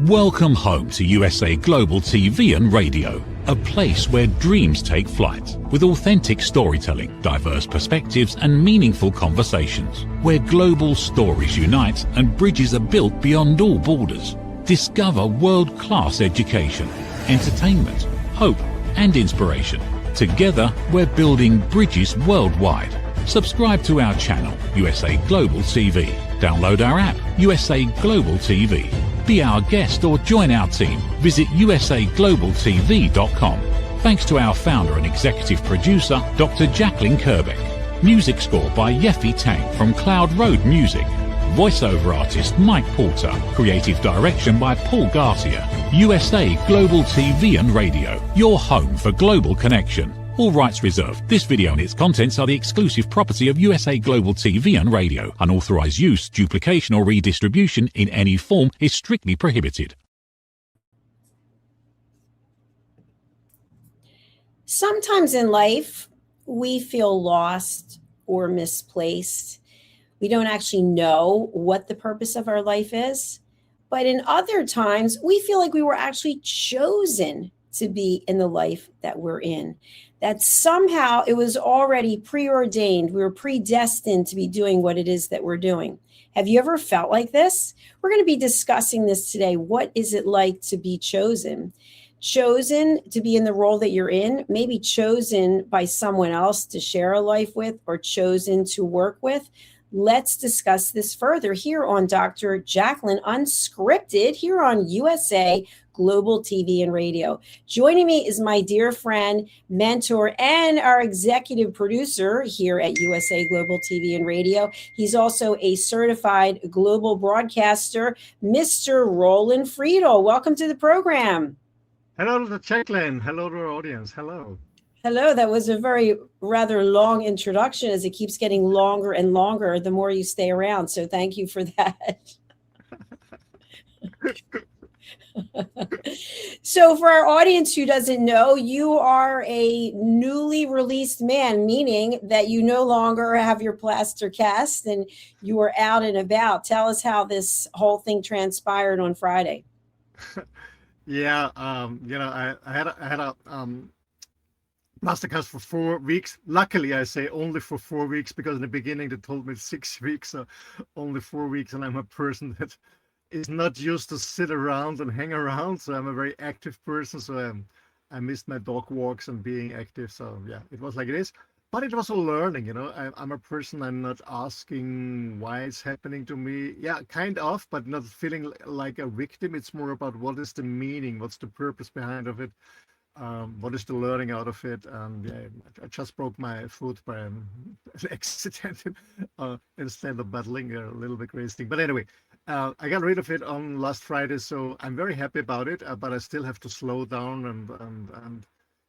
Welcome home to USA Global TV and Radio, a place where dreams take flight, with authentic storytelling, diverse perspectives and meaningful conversations, where global stories unite and bridges are built beyond all borders. Discover world-class education, entertainment, hope and inspiration. Together, we're building bridges worldwide. Subscribe to our channel, USA Global TV. Download our app, USA Global TV. Be our guest or join our team. Visit usaglobaltv.com. Thanks to our founder and executive producer, Dr. Jacalyn Kerbeck. Music score by Yeffy Tang from Cloud Road Music. Voiceover artist Mike Porter. Creative direction by Paul Garcia. USA Global TV and Radio. Your home for global connection. All rights reserved. This video and its contents are the exclusive property of USA Global TV and Radio. Unauthorized use, duplication or redistribution in any form is strictly prohibited. Sometimes in life, we feel lost or misplaced. We don't actually know what the purpose of our life is. But in other times, we feel like we were actually chosen to be in the life that we're in. That somehow it was already preordained. We were predestined to be doing what it is that we're doing. Have you ever felt like this? We're going to be discussing this today. What is it like to be chosen? Chosen to be in the role that you're in, maybe chosen by someone else to share a life with or chosen to work with. Let's discuss this further here on Dr. Jacalyn Unscripted here on USA Global TV and Radio. Joining me is my dear friend, mentor, and our executive producer here at USA Global TV and Radio. He's also a certified global broadcaster, Mr. Roland Friedl. Welcome to the program. Hello to Jacalyn. Hello to our audience. Hello. Hello. That was a rather long introduction, as it keeps getting longer and longer the more you stay around. So thank you for that. So for our audience who doesn't know, you are a newly released man, meaning that you no longer have your plaster cast and you are out and about. Tell us how this whole thing transpired on Friday. Yeah, I had a plaster cast for 4 weeks. Luckily, I say only for 4 weeks, because in the beginning they told me 6 weeks, so only 4 weeks, and I'm a person that is not used to sit around and hang around, so I'm a very active person, so I missed my dog walks and being active, so yeah, it was like it is. But it was a learning, I'm a person, I'm not asking why it's happening to me. Yeah, kind of, but not feeling like a victim. It's more about what is the meaning, what's the purpose behind of it, what is the learning out of it. Yeah, I just broke my foot by an accident instead of battling a little bit crazy thing. But anyway, I got rid of it on last Friday, so I'm very happy about it, but I still have to slow down and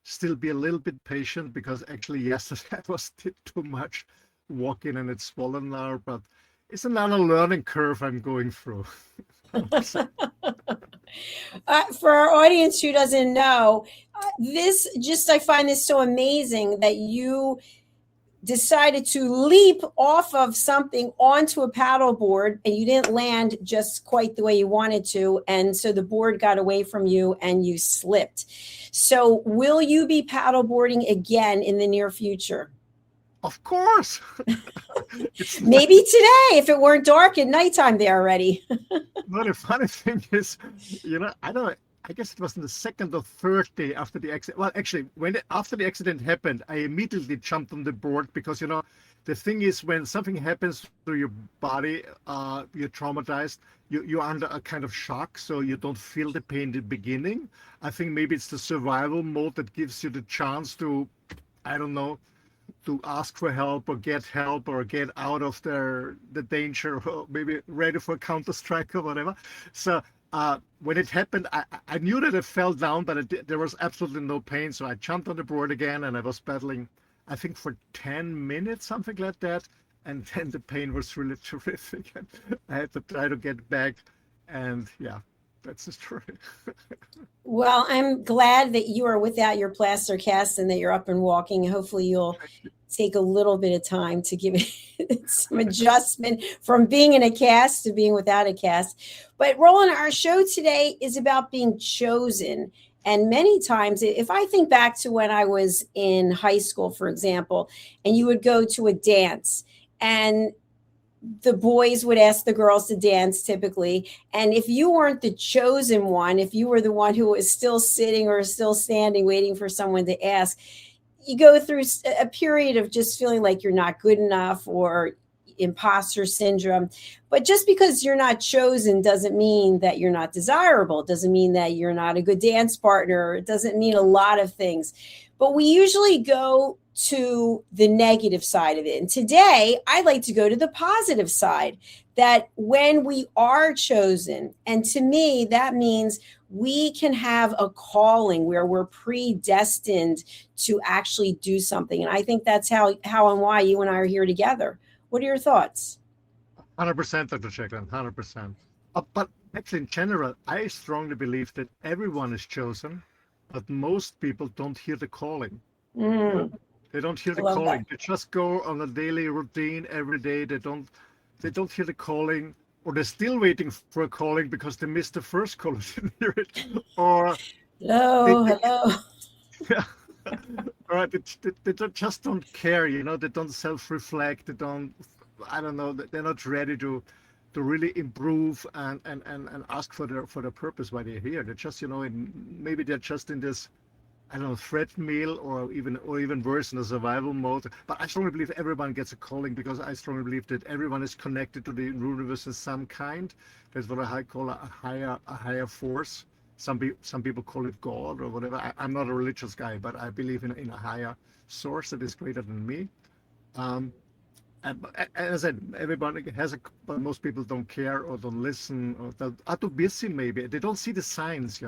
still be a little bit patient, because actually yesterday I did too much walking and it's swollen now, but it's another learning curve I'm going through. For our audience who doesn't know, I find this so amazing that you decided to leap off of something onto a paddleboard, and you didn't land just quite the way you wanted to. And so the board got away from you and you slipped. So will you be paddleboarding again in the near future? Of course. Maybe today, if it weren't dark at nighttime there already. Well, the funny thing is, I guess it was in the second or third day after the accident. Well, actually, after the accident happened, I immediately jumped on the board, because, the thing is, when something happens to your body, you're traumatized, you're under a kind of shock, so you don't feel the pain in the beginning. I think maybe it's the survival mode that gives you the chance to, I don't know, to ask for help or get out of the danger, or maybe ready for Counter-Strike or whatever. So when it happened, I knew that I fell down, but there was absolutely no pain. So I jumped on the board again, and I was paddling, I think, for 10 minutes, something like that. And then the pain was really terrific. I had to try to get back. And yeah, That's the story. Well, I'm glad that you are without your plaster cast and that you're up and walking. Hopefully, you'll take a little bit of time to give it some adjustment from being in a cast to being without a cast. But Roland, our show today is about being chosen. And many times, if I think back to when I was in high school, for example, and you would go to a dance and the boys would ask the girls to dance typically. And if you weren't the chosen one, if you were the one who was still sitting or still standing, waiting for someone to ask, you go through a period of just feeling like you're not good enough or imposter syndrome. But just because you're not chosen doesn't mean that you're not desirable. It doesn't mean that you're not a good dance partner. It doesn't mean a lot of things. But we usually go to the negative side of it. And today, I'd like to go to the positive side, that when we are chosen, and to me, that means we can have a calling where we're predestined to actually do something. And I think that's how and why you and I are here together. What are your thoughts? 100%, Dr. Jacalyn, 100%. But actually, in general, I strongly believe that everyone is chosen, but most people don't hear the calling. They don't hear the calling. That. They just go on a daily routine every day. They don't hear the calling, or they're still waiting for a calling because they missed the first call, didn't hear it, or hello. Yeah. All right, they just don't care, they don't self-reflect, they don't, I don't know, they're not ready to really improve and ask for their purpose why they're here. They're just, maybe they're just in this, I don't know, threat meal or even worse, in a survival mode. But I strongly believe everyone gets a calling, because I strongly believe that everyone is connected to the universe in some kind. That's what I call a higher force. Some people call it God or whatever. I'm not a religious guy, but I believe in a higher source that is greater than me. And as I said, everybody has but most people don't care or don't listen, or are too busy. Maybe they don't see the signs.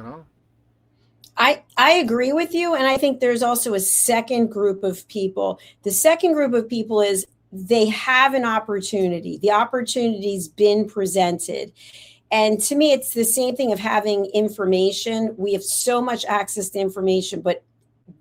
I agree with you. And I think there's also a second group of people. The second group of people is they have an opportunity. The opportunity's been presented. And to me, it's the same thing of having information. We have so much access to information, but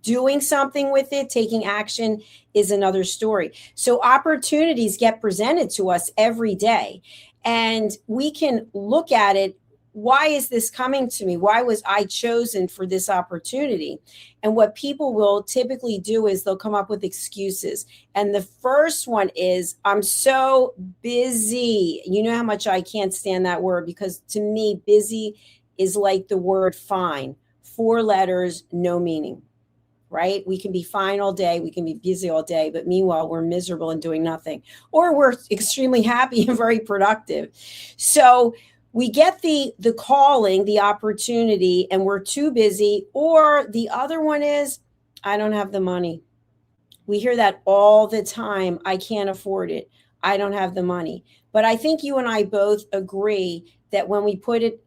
doing something with it, taking action, is another story. So opportunities get presented to us every day, and we can look at it. Why is this coming to me? Why was I chosen for this opportunity? And what people will typically do is they'll come up with excuses. And the first one is, I'm so busy. You know how much I can't stand that word, because to me, busy is like the word fine. 4 letters, no meaning, right? We can be fine all day. We can be busy all day. But meanwhile, we're miserable and doing nothing. Or we're extremely happy and very productive. So we get the calling, the opportunity, and we're too busy. Or the other one is, I don't have the money. We hear that all the time. I can't afford it. I don't have the money. But I think you and I both agree that when we put it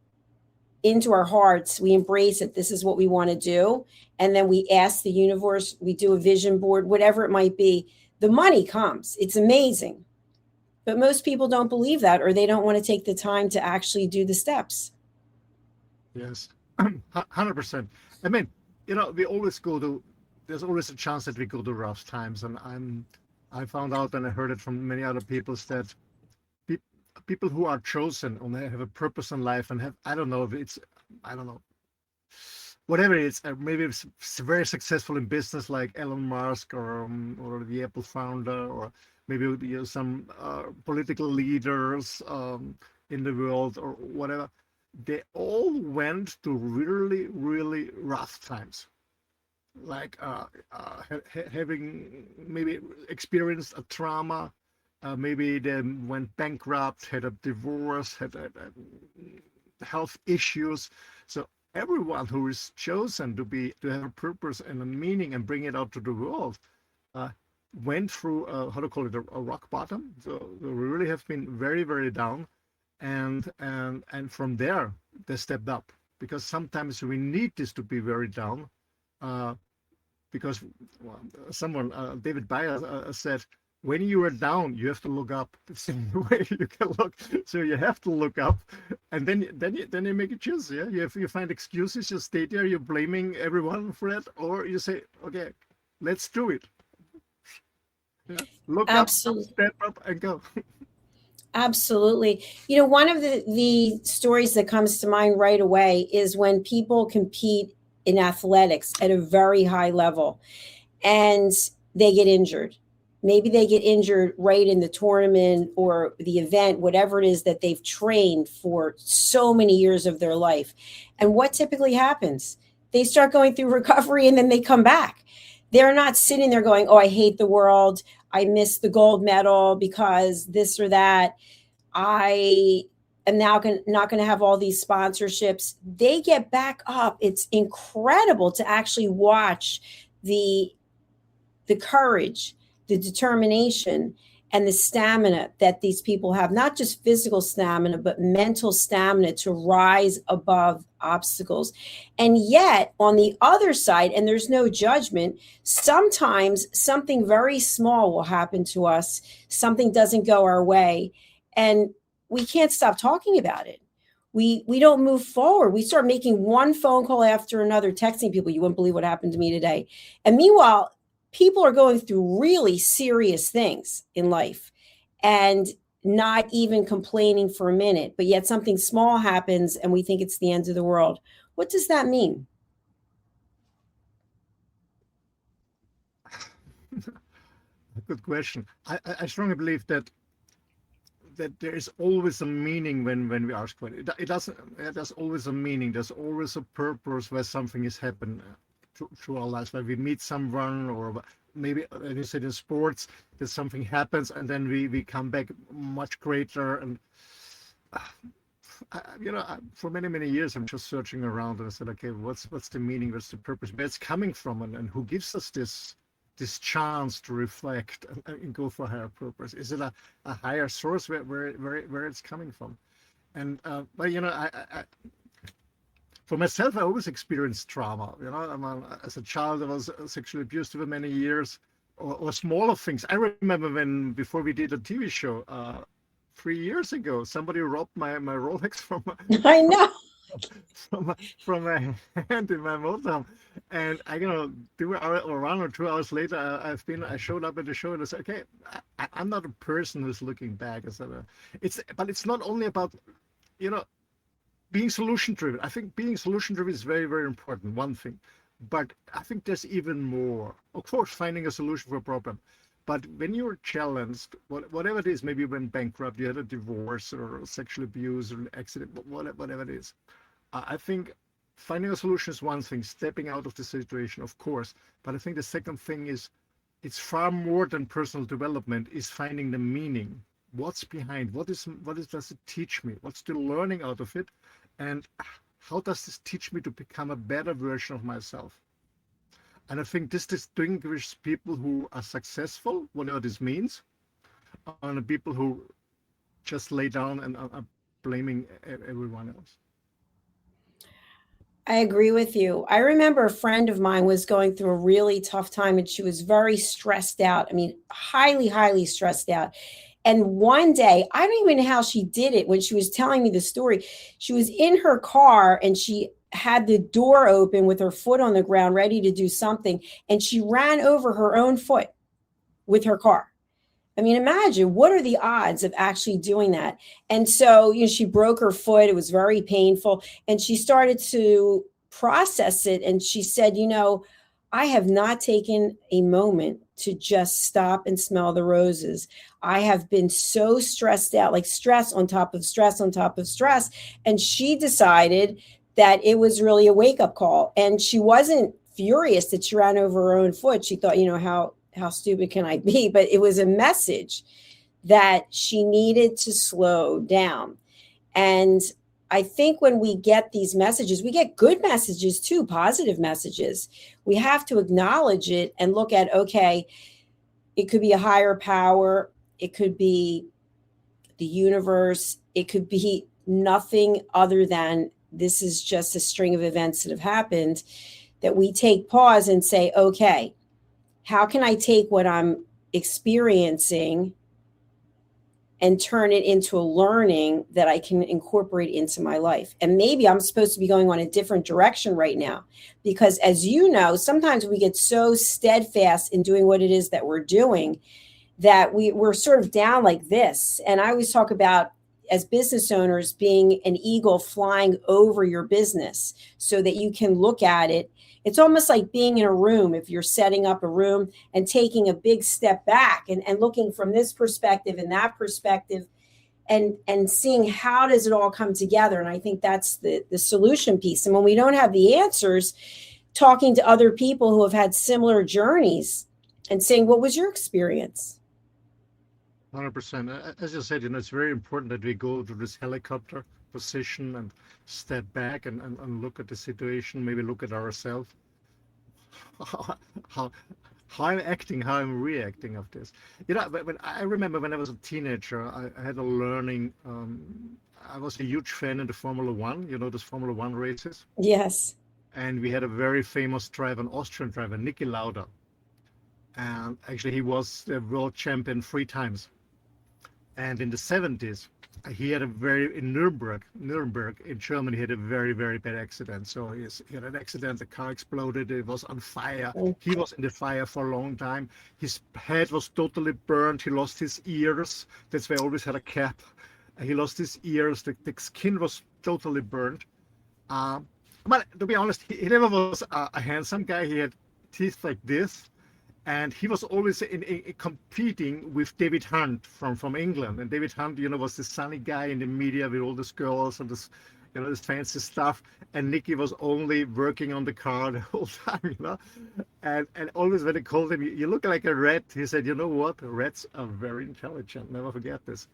into our hearts, we embrace it. This is what we want to do. And then we ask the universe, we do a vision board, whatever it might be. The money comes. It's amazing. But most people don't believe that, or they don't want to take the time to actually do the steps. Yes, 100%. I mean, we always there's always a chance that we go to rough times. And I found out, and I heard it from many other people, that people who are chosen and they have a purpose in life and I don't know, whatever it is, maybe it's very successful in business like Elon Musk or the Apple founder, or maybe some political leaders in the world or whatever. They all went to really, really rough times, like having maybe experienced a trauma. Maybe they went bankrupt, had a divorce, had health issues. So everyone who is chosen to have a purpose and a meaning and bring it out to the world went through how to call it, a rock bottom. So we really have been very, very down, and from there they stepped up, because sometimes we need this to be very down, because someone, David Bayer, said, when you are down, you have to look up. It's the only way you can look. So you have to look up, and then you make a choice. Yeah, you find excuses. You stay there. You're blaming everyone for it, or you say, okay, let's do it. Yeah. Look Absolutely. up, step up, and go. Absolutely. You know, one of the stories that comes to mind right away is when people compete in athletics at a very high level and they get injured. Maybe they get injured right in the tournament or the event, whatever it is that they've trained for so many years of their life. And what typically happens? They start going through recovery and then they come back. They're not sitting there going, oh, I hate the world. I missed the gold medal because this or that. I am now not going to have all these sponsorships. They get back up. It's incredible to actually watch the courage, the determination, and the stamina that these people have, not just physical stamina, but mental stamina to rise above obstacles. And yet, on the other side, and there's no judgment, sometimes something very small will happen to us. Something doesn't go our way, and we can't stop talking about it. We don't move forward. We start making one phone call after another, texting people, you wouldn't believe what happened to me today. And meanwhile, people are going through really serious things in life and not even complaining for a minute, but yet something small happens and we think it's the end of the world. What does that mean? Good question. I strongly believe that there is always a meaning when we ask for it. There's always a meaning. There's always a purpose where something is happening through our lives, where we meet someone, or maybe, as you said, in sports, that something happens and then we come back much greater. And for many years, I'm just searching around, and I said, okay, what's the meaning? What's the purpose? Where it's coming from, and who gives us this chance to reflect and go for a higher purpose? Is it a higher source where it's coming from? And but I for myself, I always experienced trauma. As a child, I was sexually abused for many years, or smaller things. I remember before we did a TV show 3 years ago, somebody robbed my Rolex from I know. from my hand in my motorhome, and I 1 or 2 hours later, I showed up at the show and I said, okay, I'm not a person who's looking back. I said, but it's not only about being solution driven. I think being solution driven is very, very important, one thing. But I think there's even more. Of course, finding a solution for a problem. But when you're challenged, whatever it is, maybe you went bankrupt, you had a divorce or sexual abuse or an accident, whatever it is. I think finding a solution is one thing, stepping out of the situation, of course. But I think the second thing is, it's far more than personal development, is finding the meaning. What's behind? What does it teach me? What's the learning out of it? And how does this teach me to become a better version of myself? And I think this distinguishes people who are successful, whatever this means, and the people who just lay down and are blaming everyone else. I agree with you. I remember a friend of mine was going through a really tough time and she was very stressed out. I mean, highly, highly stressed out. And one day, I don't even know how she did it. When she was telling me the story, she was in her car and she had the door open with her foot on the ground, ready to do something. And she ran over her own foot with her car. I mean, imagine, what are the odds of actually doing that? And so, she broke her foot. It was very painful. And she started to process it. And she said, I have not taken a moment to just stop and smell the roses. I have been so stressed out, like stress on top of stress on top of stress. And she decided that it was really a wake-up call. And she wasn't furious that she ran over her own foot. She thought, how stupid can I be? But it was a message that she needed to slow down. And I think when we get these messages, we get good messages too, positive messages. We have to acknowledge it and look at, okay, it could be a higher power. It could be the universe. It could be nothing other than this is just a string of events that have happened, that we take pause and say, okay, how can I take what I'm experiencing and turn it into a learning that I can incorporate into my life. And maybe I'm supposed to be going on a different direction right now, because as you know, sometimes we get so steadfast in doing what it is that we're doing that we're sort of down like this. And I always talk about, as business owners, being an eagle flying over your business so that you can look at it. It's almost like being in a room, if you're setting up a room and taking a big step back and looking from this perspective and that perspective and seeing how does it all come together. And I think that's the solution piece. And when we don't have the answers, talking to other people who have had similar journeys and saying, what was your experience? 100%. As you said, it's very important that we go to this helicopter position and step back and look at the situation, maybe look at ourselves, how I'm acting, how I'm reacting of this. When I remember when I was a teenager, I had a learning. I was a huge fan of the Formula One, those Formula One races. Yes. And we had a very famous driver, an Austrian driver, Niki Lauda. And actually, he was the world champion 3 times. And in the 70s, he had in Nuremberg in Germany, he had a very, very bad accident. So he had an accident, the car exploded, it was on fire. He was in the fire for a long time. His head was totally burned. He lost his ears. That's why I always had a cap. He lost his ears. The skin was totally burned. But to be honest, he never was a handsome guy. He had teeth like this. And he was always in competing with David Hunt from England. And David Hunt, was the sunny guy in the media with all these girls and this, this fancy stuff. And Nicky was only working on the car the whole time, And always when they called him, you look like a rat. He said, you know what? Rats are very intelligent. Never forget this.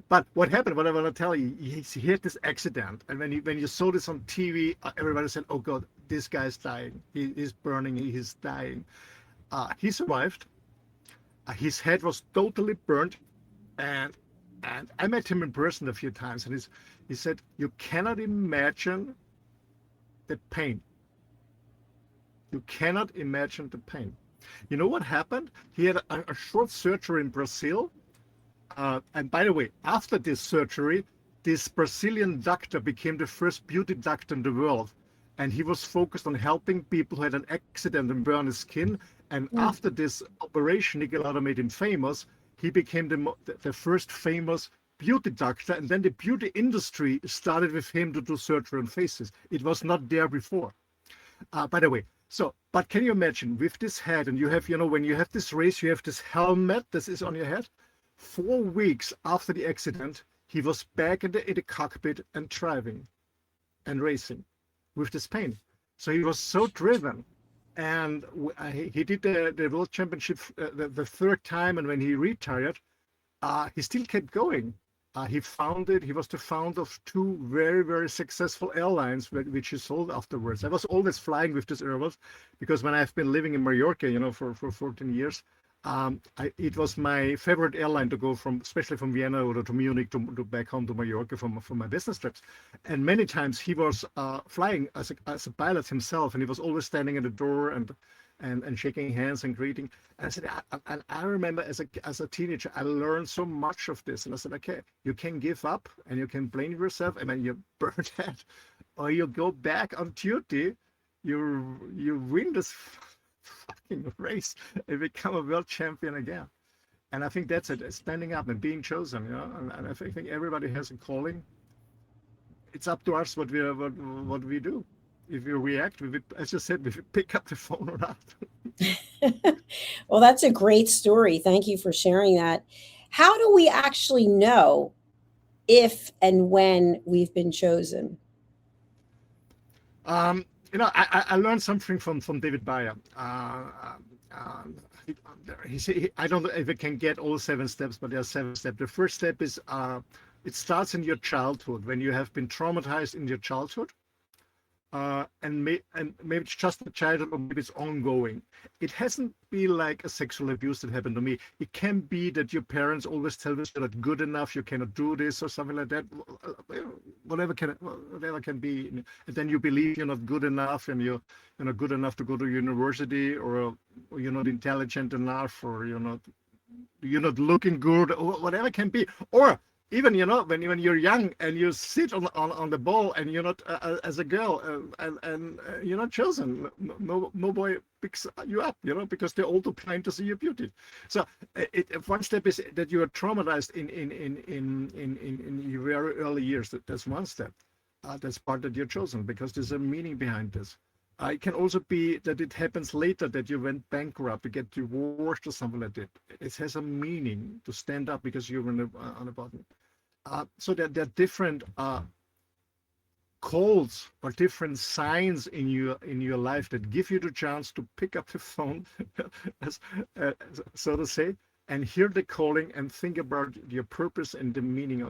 But what happened, what I want to tell you, he had this accident. And when you saw this on TV, everybody said, oh God, this guy's dying. He's burning, he's dying. He survived. His head was totally burnt, and I met him in person a few times, and he said, "You cannot imagine the pain. You cannot imagine the pain." You know what happened? He had a short surgery in Brazil, and by the way, after this surgery, this Brazilian doctor became the first beauty doctor in the world, and he was focused on helping people who had an accident and burned his skin. And after this operation, Niki Lauda made him famous. He became the first famous beauty doctor. And then the beauty industry started with him to do surgery on faces. It was not there before. By the way, but can you imagine with this head, and you have, when you have this race, you have this helmet that is on your head. 4 weeks after the accident, he was back in the cockpit and driving and racing with this pain. So he was so driven. And he did the World Championship the 3rd time, and when he retired, he still kept going. He was the founder of 2 very, very successful airlines, which he sold afterwards. I was always flying with this airlines because when I've been living in Mallorca, for 14 years, it was my favorite airline to go especially from Vienna or to Munich to back home to Mallorca for my business trips. And many times he was flying as a pilot himself, and he was always standing at the door and shaking hands and greeting. And I said, and I remember as a teenager, I learned so much of this. And I said, okay, you can give up and you can blame yourself, and when you burn that, or you go back on duty, you win this fucking race and become a world champion again. And I think that's it, standing up and being chosen, and I think everybody has a calling. It's up to us what we do. If you react, as you said, if you pick up the phone or not. Well, that's a great story. Thank you for sharing that. How do we actually know if and when we've been chosen? I learned something from David Bayer. He said, I don't know if I can get all 7 steps, but there are 7 steps. The first step is it starts in your childhood, when you have been traumatized in your childhood. And maybe it's just a childhood, or maybe it's ongoing. It hasn't been like a sexual abuse that happened to me. It can be that your parents always tell you you're not good enough, you cannot do this or something like that. whatever can be, and then you believe you're not good enough, and you're not good enough to go to university, or you're not intelligent enough, or you're not looking good, or whatever can be. Or even when you're young and you sit on the ball, and you're not as a girl, and you're not chosen, no boy picks you up, because they're all too blind to see your beauty. So one step is that you are traumatized in your very early years. That's one step. That's part that you're chosen, because there's a meaning behind this. It can also be that it happens later, that you went bankrupt, you get divorced or something like that. It has a meaning to stand up because you're on the bottom. So there are different calls or different signs in your life that give you the chance to pick up the phone, so to say, and hear the calling and think about your purpose and the meaning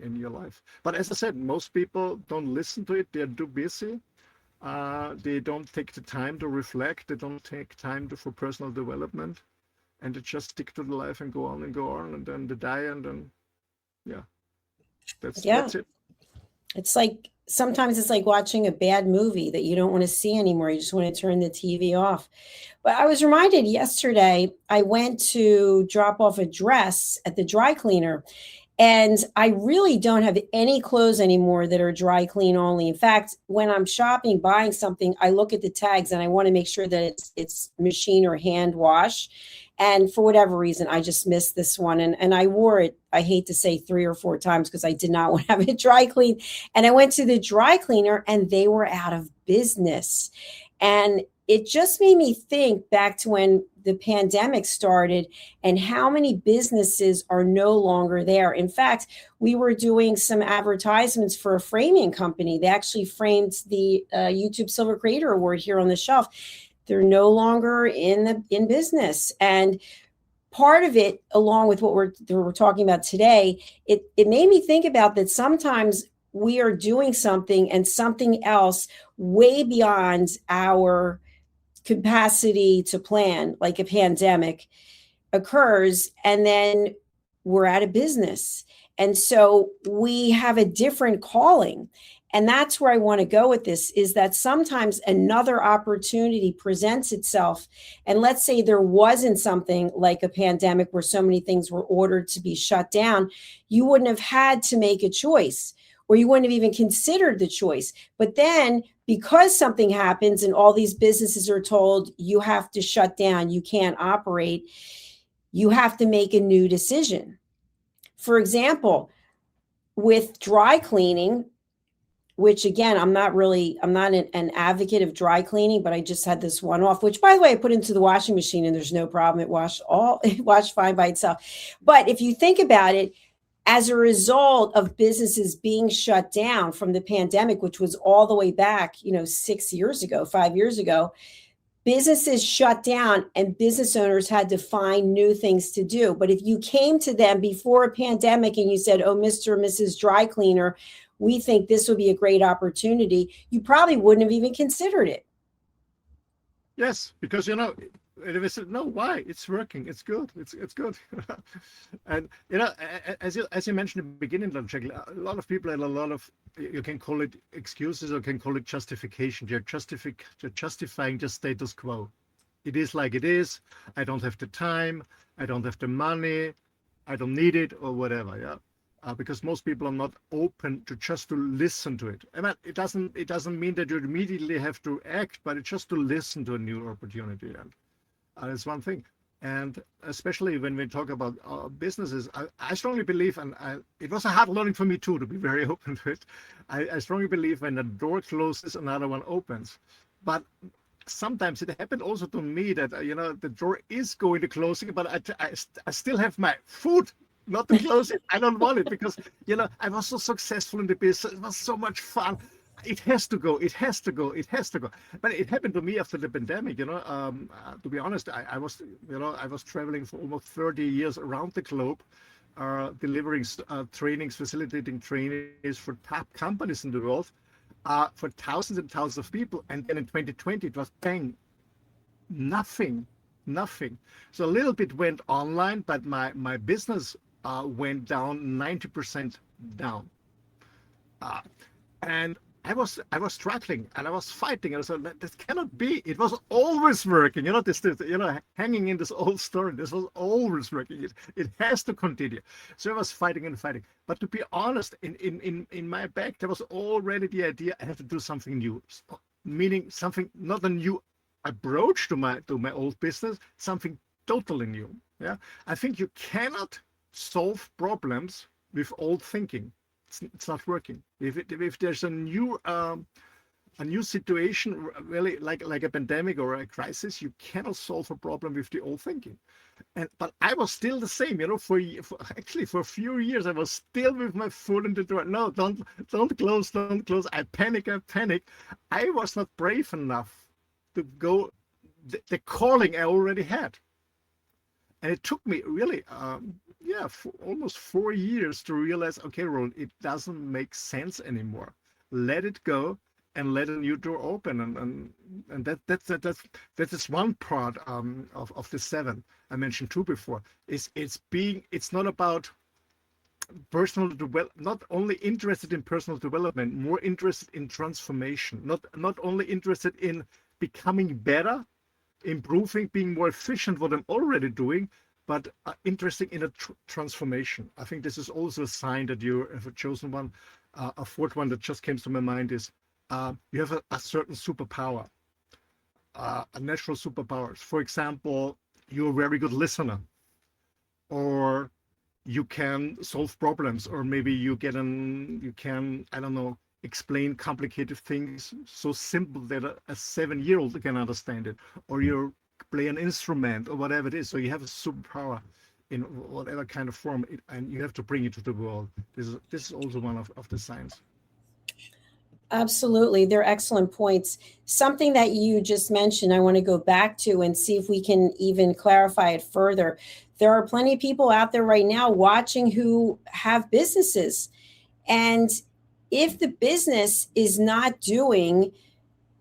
in your life. But as I said, most people don't listen to it. They're too busy. They don't take the time to reflect. They don't take time for personal development, and they just stick to the life and go on, and then they die, and then, that's it. It's like, sometimes it's like watching a bad movie that you don't want to see anymore. You just want to turn the TV off. But I was reminded yesterday, I went to drop off a dress at the dry cleaner, and I really don't have any clothes anymore that are dry clean only. In fact, when I'm shopping, buying something, I look at the tags and I want to make sure that it's machine or hand wash. And for whatever reason, I just missed this one. And I wore it, I hate to say, 3 or 4 times, because I did not want to have it dry clean. And I went to the dry cleaner and they were out of business. And it just made me think back to when the pandemic started and how many businesses are no longer there. In fact, we were doing some advertisements for a framing company. They actually framed the YouTube Silver Creator Award here on the shelf. They're no longer in business. And part of it, along with what we're talking about today, it made me think about that sometimes we are doing something and something else way beyond our capacity to plan, like a pandemic occurs, and then we're out of business. And so we have a different calling. And that's where I want to go with this, is that sometimes another opportunity presents itself. And let's say there wasn't something like a pandemic where so many things were ordered to be shut down. You wouldn't have had to make a choice, or you wouldn't have even considered the choice. But then, because something happens and all these businesses are told you have to shut down, you can't operate, you have to make a new decision. For example, with dry cleaning, which again, I'm not an advocate of dry cleaning, but I just had this one off, which, by the way, I put into the washing machine and there's no problem. It washed fine by itself. But if you think about it, as a result of businesses being shut down from the pandemic, which was all the way back, 6 years ago, 5 years ago, businesses shut down and business owners had to find new things to do. But if you came to them before a pandemic and you said, "Oh, Mr. or Mrs. Dry Cleaner, we think this would be a great opportunity," you probably wouldn't have even considered it. Yes, because they said, "No, why? It's working. It's good. It's good." And as you mentioned in the beginning, Jacalyn, a lot of people had a lot of, you can call it excuses or can call it justification. They're justifying the status quo. It is like it is. I don't have the time. I don't have the money. I don't need it, or whatever. Yeah. Because most people are not open to just to listen to it. I mean, it doesn't mean that you immediately have to act, but it's just to listen to a new opportunity. And that's one thing. And especially when we talk about businesses, I strongly believe, and it was a hard learning for me too, to be very open to it. I strongly believe when a door closes, another one opens. But sometimes it happened also to me that, the door is going to closing, but I still have my foot not to close it. I don't want it because, I was so successful in the business. It was so much fun. It has to go. It has to go. It has to go. But it happened to me after the pandemic. To be honest, I was traveling for almost 30 years around the globe, delivering trainings, facilitating trainings for top companies in the world, for thousands and thousands of people. And then in 2020, it was bang, nothing. So a little bit went online, but my business went down 90% down. And I was struggling and I was fighting. And I said, this cannot be. It was always working. Hanging in this old story. This was always working. It has to continue. So I was fighting and fighting. But to be honest, in my back, there was already the idea I have to do something new, meaning something, not a new approach to my old business, something totally new. Yeah, I think you cannot solve problems with old thinking. It's not working. If there's a new situation, really like a pandemic or a crisis, you cannot solve a problem with the old thinking. But I was still the same, for a few years I was still with my foot in the door. No, don't close. I panic. I was not brave enough to go the calling I already had. And it took me really, for almost 4 years to realize, okay, Roland, it doesn't make sense anymore. Let it go and let a new door open. And that is one part of the 7. I mentioned 2 before. It's not about not only interested in personal development, more interested in transformation. Not only interested in becoming better, improving, being more efficient, what I'm already doing, but interested in a transformation. I think this is also a sign that you have chosen one. A 4th one that just came to my mind is you have a certain superpower, a natural superpower. For example, you're a very good listener, or you can solve problems, or maybe you can, I don't know, explain complicated things so simple that a 7-year-old can understand it, or you play an instrument or whatever it is. So you have a superpower in whatever kind of form, and you have to bring it to the world. This is also one of the signs. Absolutely. They're excellent points. Something that you just mentioned, I want to go back to and see if we can even clarify it further. There are plenty of people out there right now watching who have businesses, and if the business is not doing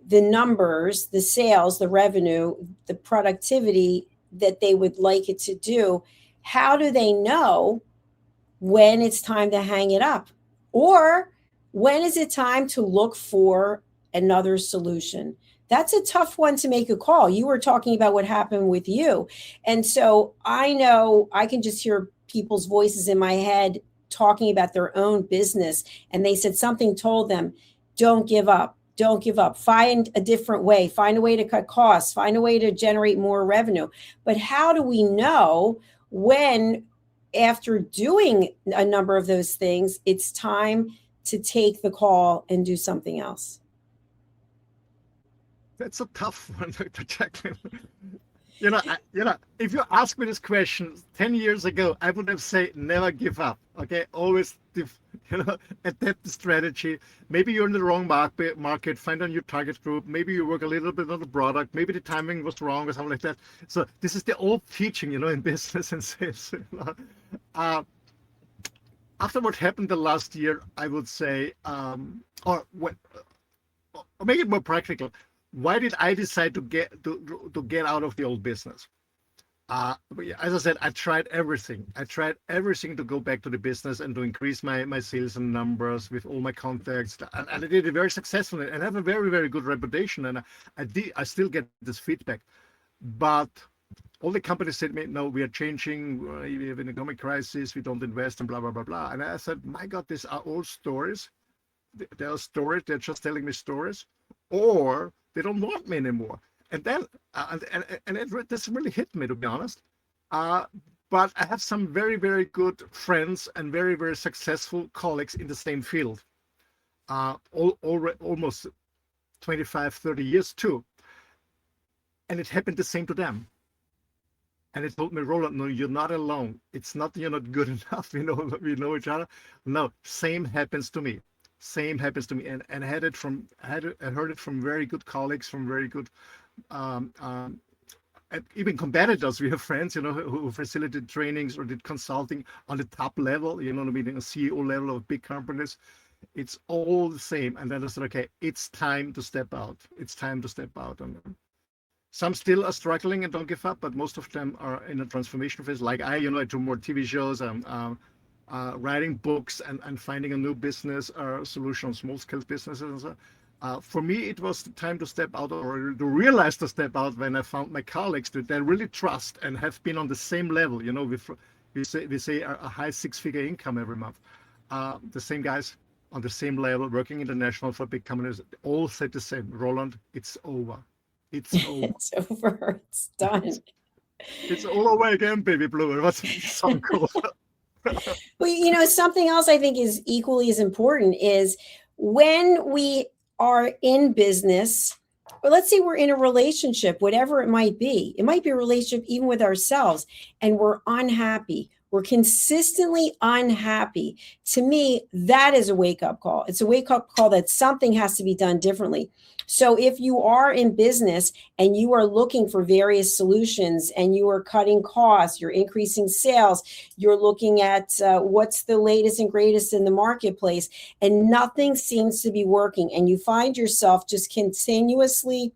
the numbers, the sales, the revenue, the productivity that they would like it to do, how do they know when it's time to hang it up? Or when is it time to look for another solution? That's a tough one to make a call. You were talking about what happened with you. And so I know I can just hear people's voices in my head talking about their own business. And they said something told them, don't give up. Don't give up. Find a different way. Find a way to cut costs. Find a way to generate more revenue. But how do we know when, after doing a number of those things, it's time to take the call and do something else? That's a tough one, Dr. Jacalyn. If you ask me this question 10 years ago, I would have said never give up. Okay, always adapt the strategy. Maybe you're in the wrong market, find a new target group. Maybe you work a little bit on the product. Maybe the timing was wrong or something like that. So this is the old teaching, in business and sales. After what happened the last year, I would say, or make it more practical. Why did I decide to get out of the old business? As I said, I tried everything. I tried everything to go back to the business and to increase my sales and numbers with all my contacts. And I did it very successfully and have a very, very good reputation. And I still get this feedback. But all the companies said to me, no, we are changing. We have an economic crisis. We don't invest and blah, blah, blah, blah. And I said, my God, these are all stories. They are stories. They're just telling me stories. Or they don't want me anymore. And then, this really hit me, to be honest. But I have some very, very good friends and very, very successful colleagues in the same field. Almost 25, 30 years too. And it happened the same to them. And it told me, Roland, no, you're not alone. It's not you're not good enough. We know each other. No, same happens to me. Same happens to me, and I heard it from very good colleagues, from very good, even competitors. We have friends, who facilitated trainings or did consulting on the top level, a CEO level of big companies. It's all the same. And then I said, okay, it's time to step out. It's time to step out. And some still are struggling and don't give up, but most of them are in a transformation phase. Like I do more TV shows. writing books and finding a new business solution on small scale businesses and so. For me, it was the time to step out, or to realize to step out, when I found my colleagues that I really trust and have been on the same level. You know, we say a high six-figure income every month. The same guys on the same level, working international for big companies, all said the same. Roland, it's over. It's over. It's over. It's done. It's all over again, baby blue. What's the song called? Well, you know, something else I think is equally as important is when we are in business, or let's say we're in a relationship, whatever it might be a relationship even with ourselves, and we're unhappy. We're consistently unhappy. To me, that is a wake-up call. It's a wake-up call that something has to be done differently. So if you are in business and you are looking for various solutions and you are cutting costs, you're increasing sales, you're looking at what's the latest and greatest in the marketplace, and nothing seems to be working, and you find yourself just continuously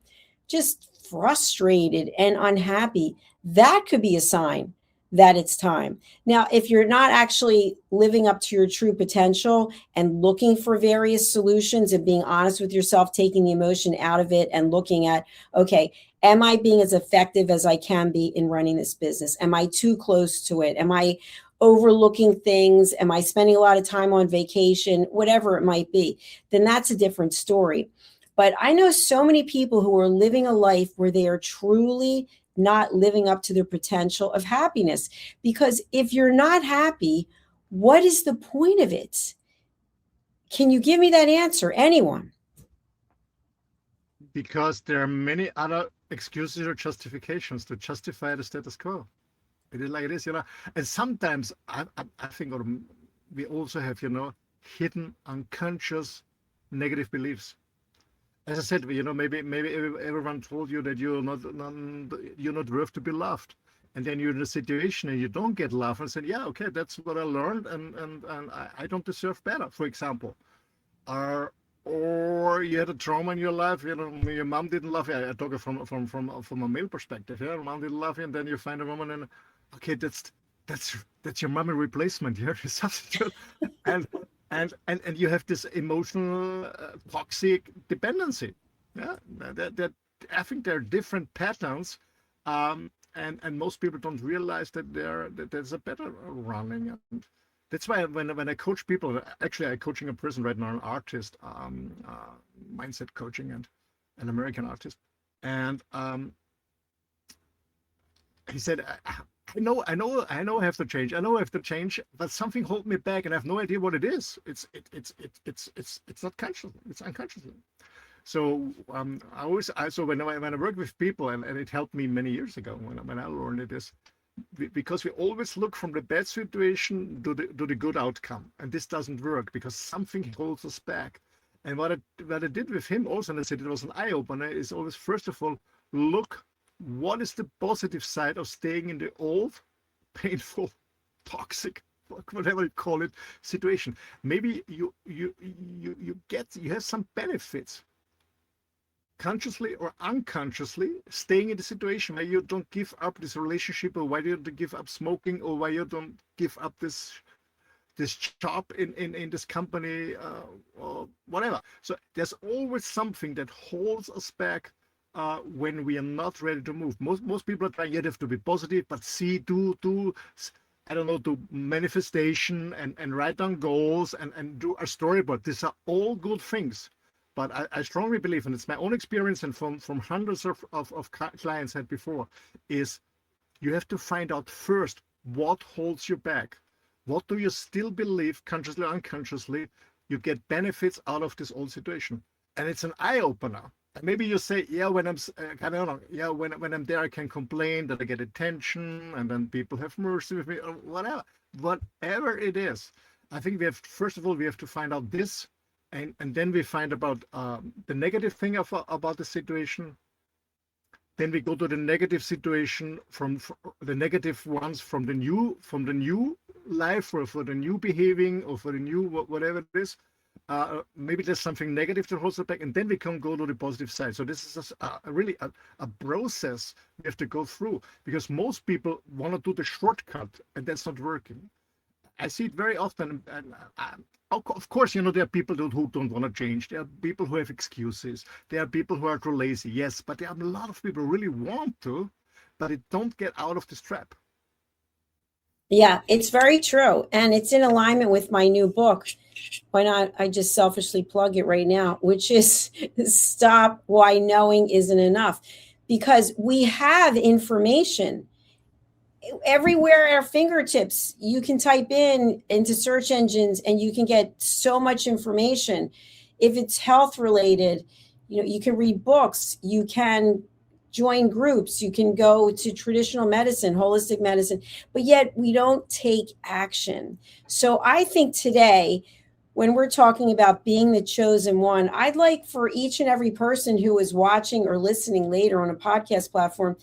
just frustrated and unhappy, that could be a sign that it's time. Now, if you're not actually living up to your true potential and looking for various solutions and being honest with yourself, taking the emotion out of it and looking at, okay, am I being as effective as I can be in running this business? Am I too close to it? Am I overlooking things? Am I spending a lot of time on vacation? Whatever it might be, then that's a different story. But I know so many people who are living a life where they are truly not living up to their potential of happiness. Because if you're not happy, what is the point of it? Can you give me that answer? Anyone? Because there are many other excuses or justifications to justify the status quo. It is like it is, you know. And sometimes I think we also have, you know, hidden, unconscious negative beliefs. As I said, you know, maybe everyone told you that you're not worth to be loved, and then you're in a situation and you don't get love, and say, yeah, okay, that's what I learned, and I don't deserve better, for example, or you had a trauma in your life, you know, your mom didn't love you. I talk from a male perspective. Yeah, mom didn't love you, and then you find a woman, and okay, that's your mommy replacement. You have to substitute, and you have this emotional toxic dependency. Yeah, that I think there are different patterns, and most people don't realize that there's a better running. And that's why when I coach people, actually I'm coaching a person right now, an artist, mindset coaching, and an American artist, and he said, I know I have to change. I know I have to change, but something holds me back, and I have no idea what it is. It's not conscious. It's unconscious. So so when I work with people, and it helped me many years ago when I learned it, is because we always look from the bad situation to the good outcome, and this doesn't work because something holds us back. And what I did with him also, and I said it was an eye opener, is always first of all look. What is the positive side of staying in the old, painful, toxic, whatever you call it, situation? Maybe you have some benefits, consciously or unconsciously, staying in the situation where you don't give up this relationship, or why you don't give up smoking, or why you don't give up this job in this company, or whatever. So there's always something that holds us back. When we are not ready to move, most people are trying. You have to be positive, but do I don't know, do manifestation and write down goals and do a storyboard. These are all good things, but I strongly believe, and it's my own experience and from hundreds of clients had before, is you have to find out first what holds you back. What do you still believe, consciously or unconsciously, you get benefits out of this old situation? And it's an eye opener. Maybe you say, yeah, when I'm, I don't know, yeah, when I'm there, I can complain that I get attention, and then people have mercy with me, or whatever it is. I think first of all, we have to find out this, and then we find about the negative thing about the situation. Then we go to the negative situation from the negative ones from the new life, or for the new behaving, or for the new whatever it is. Maybe there's something negative that holds us back, and then we can go to the positive side. So this is really a process we have to go through, because most people want to do the shortcut, and that's not working. I see it very often. And of course, there are people who don't want to change. There are people who have excuses. There are people who are too lazy. Yes, but there are a lot of people who really want to, but they don't get out of this trap. Yeah, it's very true. And it's in alignment with my new book. Why not? I just selfishly plug it right now, which is Stop Why Knowing Isn't Enough. Because we have information everywhere at our fingertips. You can type into search engines and you can get so much information. If it's health related, you can read books, you can join groups, you can go to traditional medicine, holistic medicine, but yet we don't take action. So I think today, when we're talking about being the chosen one, I'd like for each and every person who is watching or listening later on a podcast platform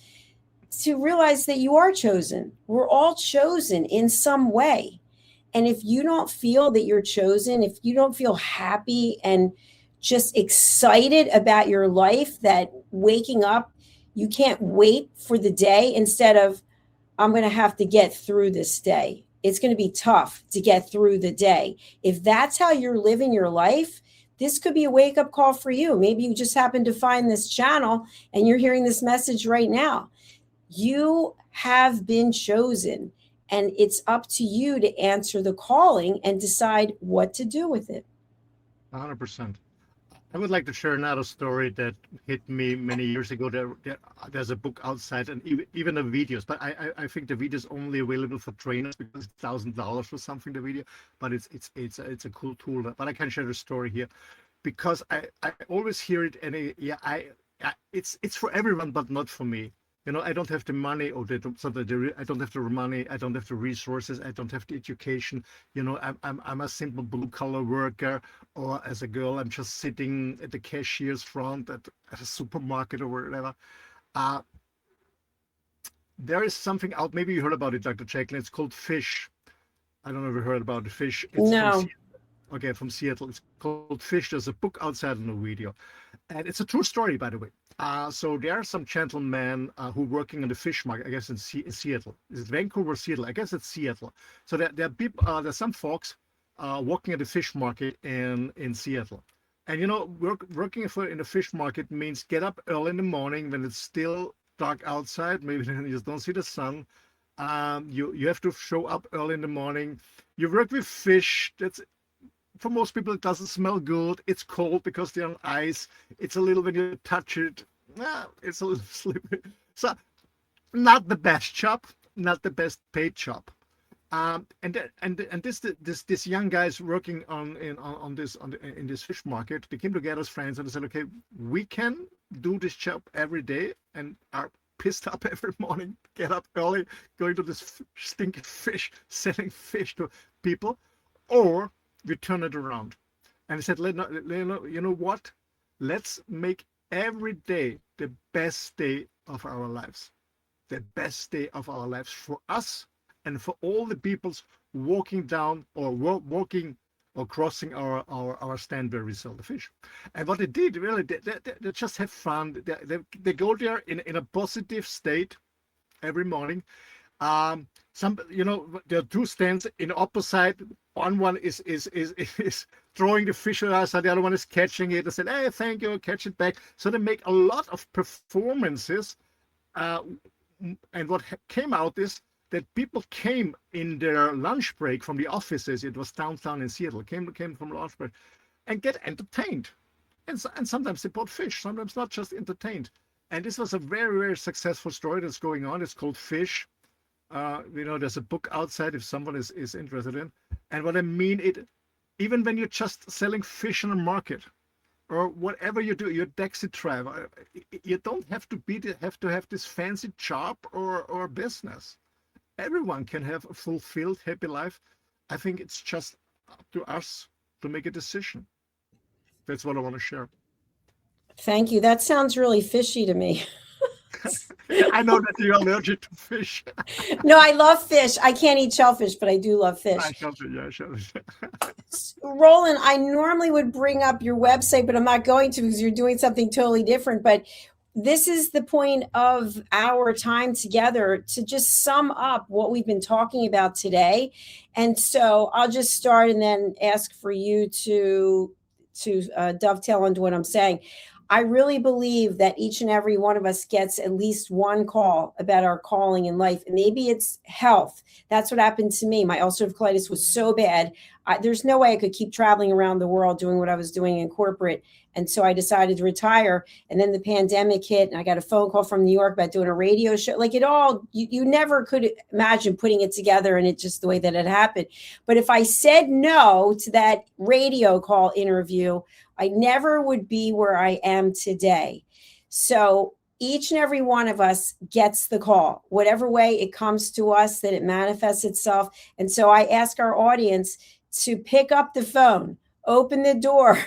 to realize that you are chosen. We're all chosen in some way. And if you don't feel that you're chosen, if you don't feel happy and just excited about your life, that waking up, you can't wait for the day instead of, I'm going to have to get through this day. It's going to be tough to get through the day. If that's how you're living your life, this could be a wake-up call for you. Maybe you just happen to find this channel and you're hearing this message right now. You have been chosen, and it's up to you to answer the calling and decide what to do with it. 100%. I would like to share another story that hit me many years ago. There's a book outside, and even the videos, but I think the video is only available for trainers because it's $1,000 or something, the video, but it's a cool tool. But I can share the story here because I always hear it, and it's for everyone, but not for me. I don't have the money, I don't have the money, I don't have the resources, I don't have the education. I'm a simple blue collar worker, or as a girl, I'm just sitting at the cashier's front at a supermarket or whatever. There is something out, maybe you heard about it, Dr. Jacalyn, it's called Fish. I don't know if you heard about the Fish. It's no. From Seattle. It's called Fish. There's a book outside in the video. And it's a true story, by the way. So there are some gentlemen who are working in the fish market, I guess in Seattle. Is it Vancouver, Seattle? I guess it's Seattle. So there are people, there's some folks working at the fish market in Seattle. And working in the fish market means get up early in the morning when it's still dark outside. Maybe you just don't see the sun. You have to show up early in the morning. You work with fish. For most people, it doesn't smell good. It's cold because they're on ice. It's a little, when you touch it, it's a little slippery. So, not the best job, not the best paid job. And this young guys working in this fish market, they came together as friends and they said, okay, we can do this job every day and are pissed up every morning, get up early, going to this stinking fish, selling fish to people, or we turn it around. And he said, you know what? Let's make every day the best day of our lives. The best day of our lives for us and for all the peoples walking down or walking or crossing our stand where we sell the fish. And what they did, really, they just have fun. They go there in a positive state every morning. There are two stands in opposite. One is throwing the fish at us, and the other one is catching it. They said, hey, thank you, catch it back. So they make a lot of performances. And what came out is that people came in their lunch break from the offices. It was downtown in Seattle, came from lunch break and get entertained. And sometimes they bought fish, sometimes not just entertained. And this was a very, very successful story that's going on. It's called Fish. There's a book outside if someone is interested in. And what I mean, even when you're just selling fish in a market or whatever you do, you're a taxi driver, you don't have to have this fancy job or business. Everyone can have a fulfilled, happy life. I think it's just up to us to make a decision. That's what I want to share. Thank you. That sounds really fishy to me. I know that you're allergic to fish. No, I love fish. I can't eat shellfish, but I do love fish. Shellfish. Roland, I normally would bring up your website, but I'm not going to because you're doing something totally different. But this is the point of our time together to just sum up what we've been talking about today. And so I'll just start and then ask for you to dovetail into what I'm saying. I really believe that each and every one of us gets at least one call about our calling in life. And maybe it's health. That's what happened to me. My ulcerative colitis was so bad. There's no way I could keep traveling around the world doing what I was doing in corporate. And so I decided to retire. And then the pandemic hit, and I got a phone call from New York about doing a radio show. Like it all, you never could imagine putting it together, and it just the way that it happened. But if I said no to that radio call interview, I never would be where I am today. So each and every one of us gets the call, whatever way it comes to us, that it manifests itself. And so I ask our audience to pick up the phone, open the door,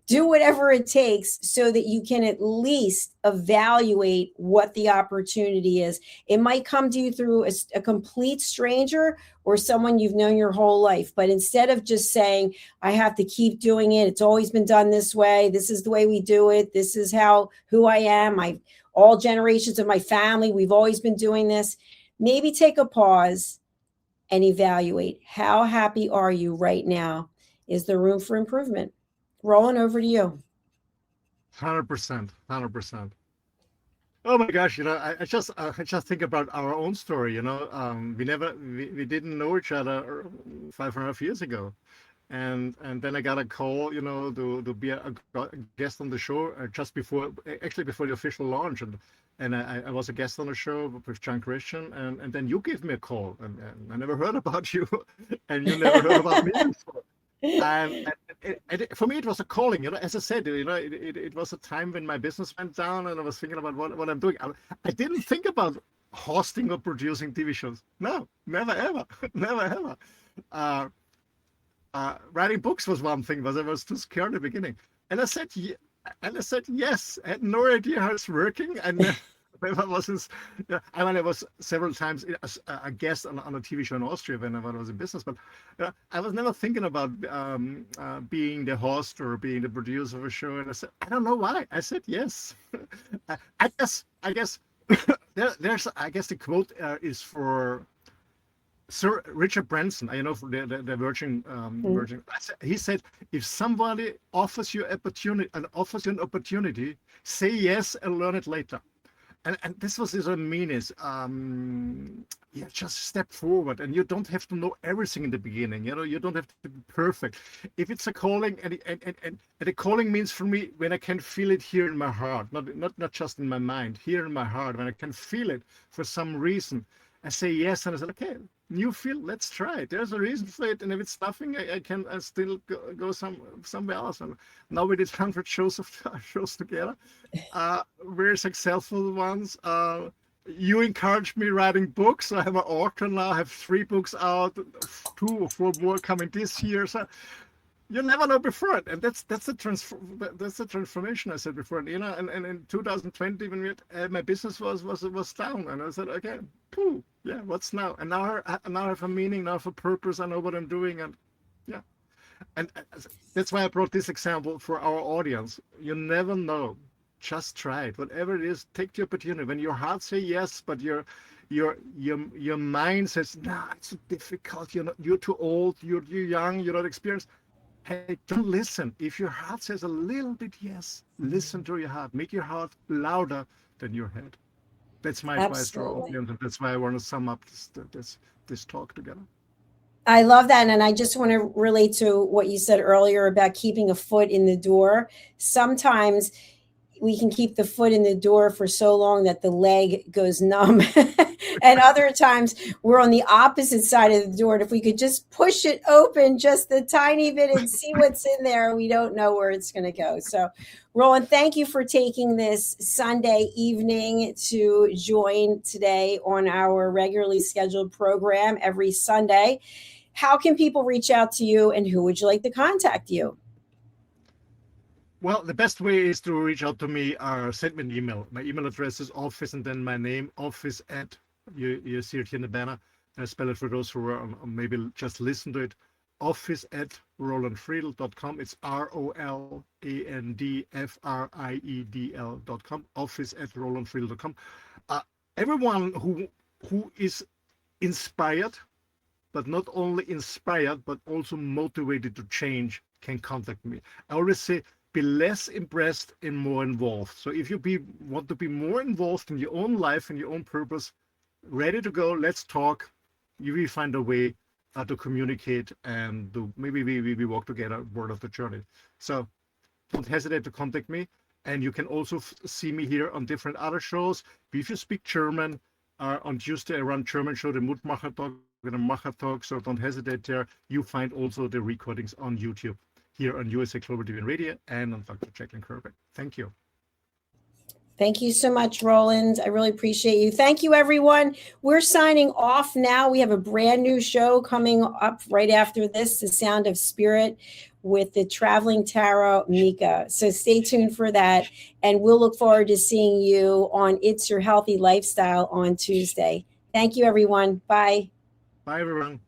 do whatever it takes so that you can at least evaluate what the opportunity is. It might come to you through a complete stranger or someone you've known your whole life. But instead of just saying, I have to keep doing it, it's always been done this way, this is the way we do it, this is who I am, all generations of my family, we've always been doing this. Maybe take a pause and evaluate. How happy are you right now? Is there room for improvement? Roland, over to you. 100%, 100%. Oh my gosh, I just think about our own story. We didn't know each other 5.5 years ago, and then I got a call, to be a guest on the show just before the official launch, and I was a guest on the show with John Christian, and then you gave me a call, and I never heard about you, and you never heard about me before. And for me, it was a calling. As I said, it was a time when my business went down, and I was thinking about what I'm doing. I didn't think about hosting or producing TV shows. No, never ever, never ever. Writing books was one thing, but I was too scared at the beginning. And I said yes. I had no idea how it's working, and. I was several times a guest on a TV show in Austria when I was in business, but I was never thinking about being the host or being the producer of a show. And I said, I don't know why. I said yes. I guess the quote is for Sir Richard Branson. For the Virgin. Virgin. He said, if somebody offers you an opportunity, say yes and learn it later. And this was his meanness. Just step forward, and you don't have to know everything in the beginning. You don't have to be perfect. If it's a calling, and the calling means for me when I can feel it here in my heart, not just in my mind, here in my heart, when I can feel it for some reason, I say yes, and I said, okay, new field, let's try it. There's a reason for it, and if it's nothing, I still go somewhere else. And now we did 100 shows together, very successful ones. You encouraged me writing books. I have an author now. I have 3 books out, 2 or 4 more coming this year. So you never know before it, and that's the transformation I said before. And in 2020 when my business was down, and I said, okay, what's now? And now I have a meaning, now I have a purpose. I know what I'm doing, and and that's why I brought this example for our audience. You never know. Just try it. Whatever it is, take the opportunity. When your heart says yes, but your mind says, nah, it's so difficult. You're too old. You're young. You're not experienced. Hey, don't listen. If your heart says a little bit yes, listen to your heart. Make your heart louder than your head. That's my advice to our audience, and that's why I want to sum up this talk together. I love that. And I just want to relate to what you said earlier about keeping a foot in the door. Sometimes we can keep the foot in the door for so long that the leg goes numb. And other times we're on the opposite side of the door. And if we could just push it open just a tiny bit and see what's in there, we don't know where it's going to go. So, Roland, thank you for taking this Sunday evening to join today on our regularly scheduled program every Sunday. How can people reach out to you, and who would you like to contact you? Well, the best way is to reach out to me or send me an email. My email address is office and then my name, office at, you see it here in the banner. I spell it for those who are maybe just listen to it. office@rolandfriedl.com. It's ROLANDFRIEDL.com. Office@rolandfriedl.com. Everyone who is inspired, but not only inspired, but also motivated to change, can contact me. I always say, be less impressed and more involved. So if you want to be more involved in your own life and your own purpose, ready to go, let's talk. You will find a way to communicate, and maybe we walk together, word of the journey. So don't hesitate to contact me. And you can also see me here on different other shows. If you speak German, on Tuesday I run German show, the Mutmacher Talk and the Macher Talk, so don't hesitate there. You find also the recordings on YouTube here on USA Global TV and Radio and on Dr. Jacalyn Kerbeck. Thank you. Thank you so much, Roland. I really appreciate you. Thank you, everyone. We're signing off now. We have a brand new show coming up right after this, The Sound of Spirit, with the traveling tarot Mika. So stay tuned for that. And we'll look forward to seeing you on It's Your Healthy Lifestyle on Tuesday. Thank you, everyone. Bye. Bye, everyone.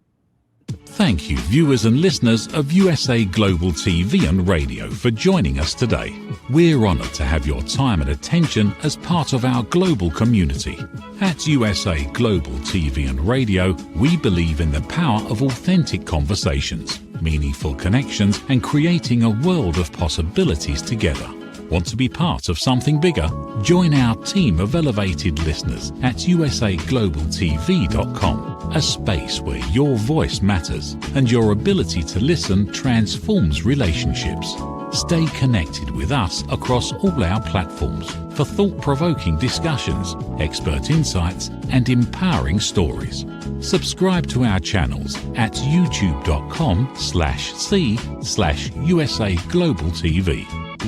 Thank you, viewers and listeners of USA Global TV and Radio, for joining us today. We're honoured to have your time and attention as part of our global community. At USA Global TV and Radio, we believe in the power of authentic conversations, meaningful connections, and creating a world of possibilities together. Want to be part of something bigger? Join our team of elevated listeners at usaglobaltv.com, a space where your voice matters and your ability to listen transforms relationships. Stay connected with us across all our platforms for thought-provoking discussions, expert insights, and empowering stories. Subscribe to our channels at youtube.com/c/USA Global TV.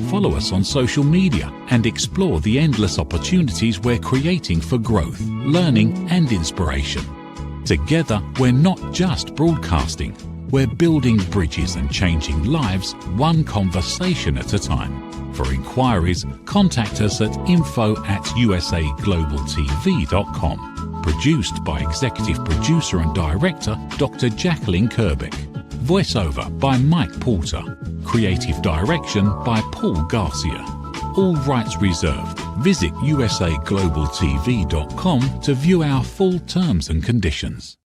Follow us on social media and explore the endless opportunities we're creating for growth, learning, and inspiration. Together, we're not just broadcasting, we're building bridges and changing lives one conversation at a time. For inquiries, contact us at info@usaglobaltv.com. Produced by Executive Producer and Director Dr. Jacalyn Kerbeck. Voiceover by Mike Porter. Creative direction by Paul Garcia. All rights reserved. Visit usaglobaltv.com to view our full terms and conditions.